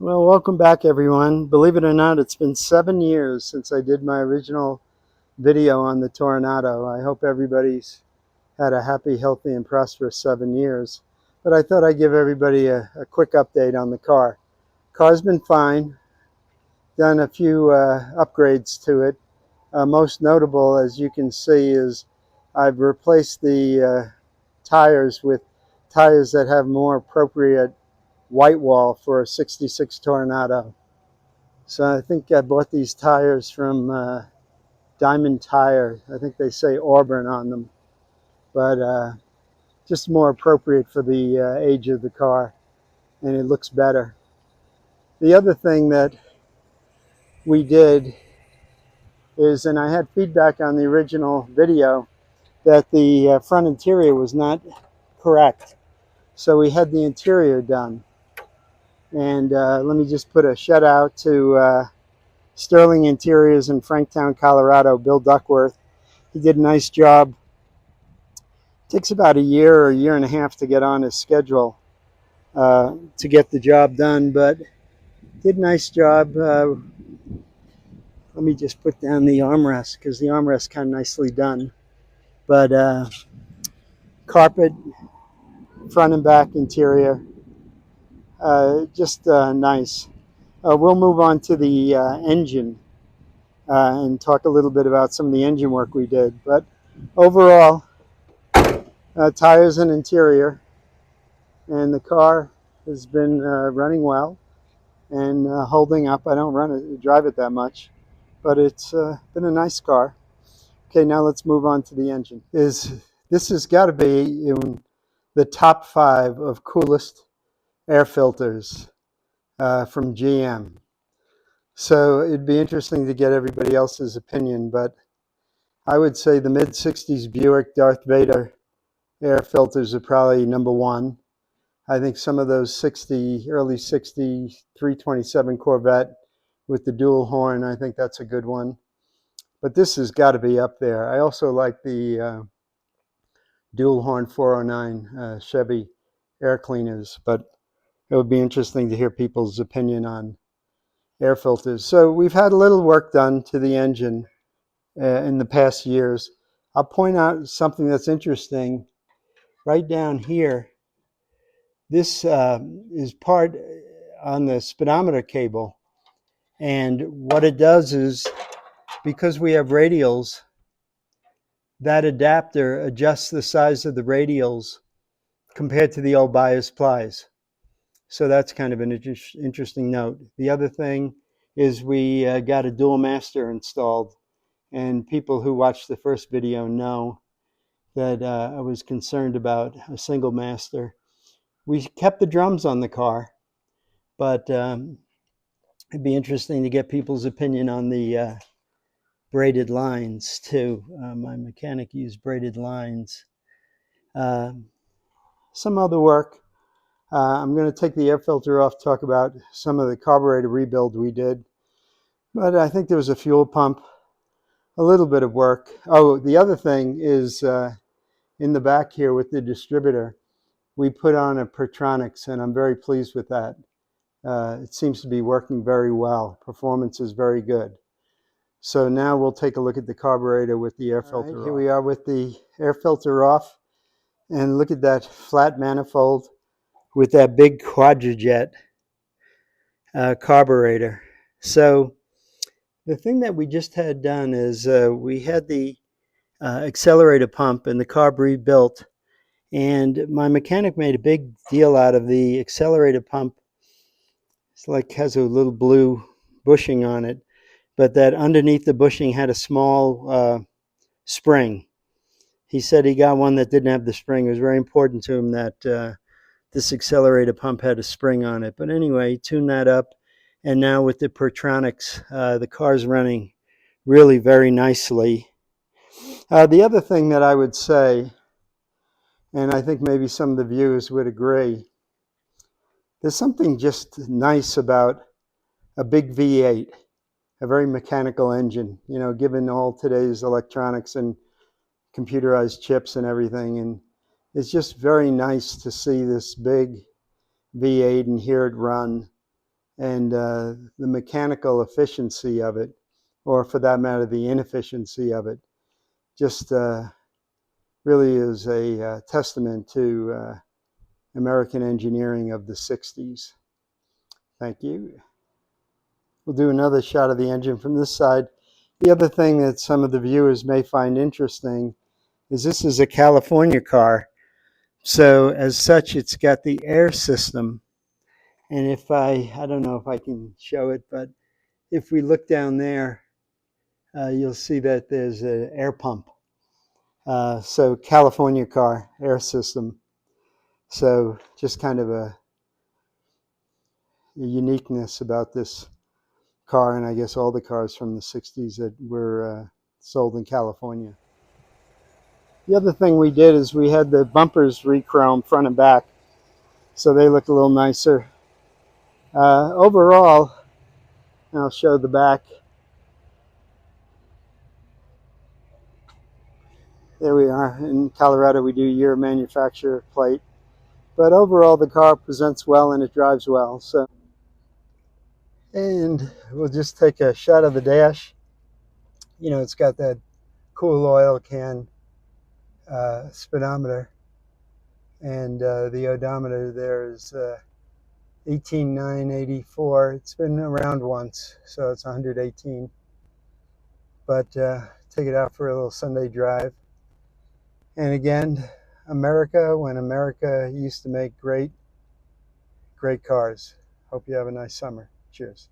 Well, welcome back everyone. Believe it or not, it's been 7 years since I did my original video on the Toronado. I hope everybody's had a happy, healthy, and prosperous 7 years. But I thought I'd give everybody a quick update on the car. Car's been fine. Done a few upgrades to it. Most notable, as you can see, is I've replaced the tires with tires that have more appropriate white wall for a 66 Toronado. So I think I bought these tires from Diamond Tire. I think they say Auburn on them, but just more appropriate for the age of the car, and it looks better. The other thing that we did is, and I had feedback on the original video, that the front interior was not correct. So we had the interior done. And let me just put a shout out to Sterling Interiors in Franktown, Colorado, Bill Duckworth. He did a nice job. It takes about a year or a year and a half to get on his schedule to get the job done, but did a nice job. Let me just put down the armrest because the armrest kind of nicely done. But carpet, front and back interior, just nice. We'll move on to the engine and talk a little bit about some of the engine work we did. But overall, tires and interior, and the car has been running well and holding up. I don't drive it that much, but it's been a nice car. Okay, now let's move on to the engine. This has got to be in the top 5 of coolest air filters from GM. So it'd be interesting to get everybody else's opinion, but I would say the mid-60s Buick Darth Vader air filters are probably number 1. I think some of those early 60 327 Corvette with the dual horn, I think that's a good one. But this has got to be up there. I also like the dual horn 409 Chevy air cleaners, but it would be interesting to hear people's opinion on air filters. So we've had a little work done to the engine in the past years. I'll point out something that's interesting. Right down here, this is part on the speedometer cable. And what it does is, because we have radials, that adapter adjusts the size of the radials compared to the old bias plies. So that's kind of an interesting note. The other thing is we got a dual master installed. And people who watched the first video know that I was concerned about a single master. We kept the drums on the car, but it'd be interesting to get people's opinion on the braided lines too. My mechanic used braided lines. Some other work. I'm going to take the air filter off, talk about some of the carburetor rebuild we did. But I think there was a fuel pump, a little bit of work. Oh, the other thing is in the back here with the distributor, we put on a Pertronics, and I'm very pleased with that. It seems to be working very well. Performance is very good. So now we'll take a look at the carburetor with the air filter off. Here we are with the air filter off, and look at that flat manifold with that big quadrajet carburetor. So the thing that we just had done is we had the accelerator pump and the carb rebuilt, and my mechanic made a big deal out of the accelerator pump. It's like has a little blue bushing on it, but that underneath the bushing had a small spring. He said he got one that didn't have the spring. It was very important to him that this accelerator pump had a spring on it. But anyway, tune that up. And now with the Pertronics, the car's running really very nicely. The other thing that I would say, and I think maybe some of the viewers would agree, there's something just nice about a big V8, a very mechanical engine, you know, given all today's electronics and computerized chips and everything. And it's just very nice to see this big V8 and hear it run. and the mechanical efficiency of it, or for that matter, the inefficiency of it, just really is a testament to American engineering of the 60s. Thank you. We'll do another shot of the engine from this side. The other thing that some of the viewers may find interesting is this is a California car. So as such, it's got the air system. And if I don't know if I can show it, but if we look down there, you'll see that there's an air pump. So California car, air system. So just kind of a uniqueness about this car, and I guess all the cars from the 60s that were sold in California. The other thing we did is we had the bumpers re-chrome front and back, so they look a little nicer. Overall, I'll show the back. There we are. In Colorado, we do year manufacturer plate. But overall, the car presents well and it drives well. And we'll just take a shot of the dash. You know, it's got that cool oil can speedometer, and the odometer there is 18,984. It's been around once, so it's 118. But take it out for a little Sunday drive. And again, America, when America used to make great cars. Hope you have a nice summer. Cheers.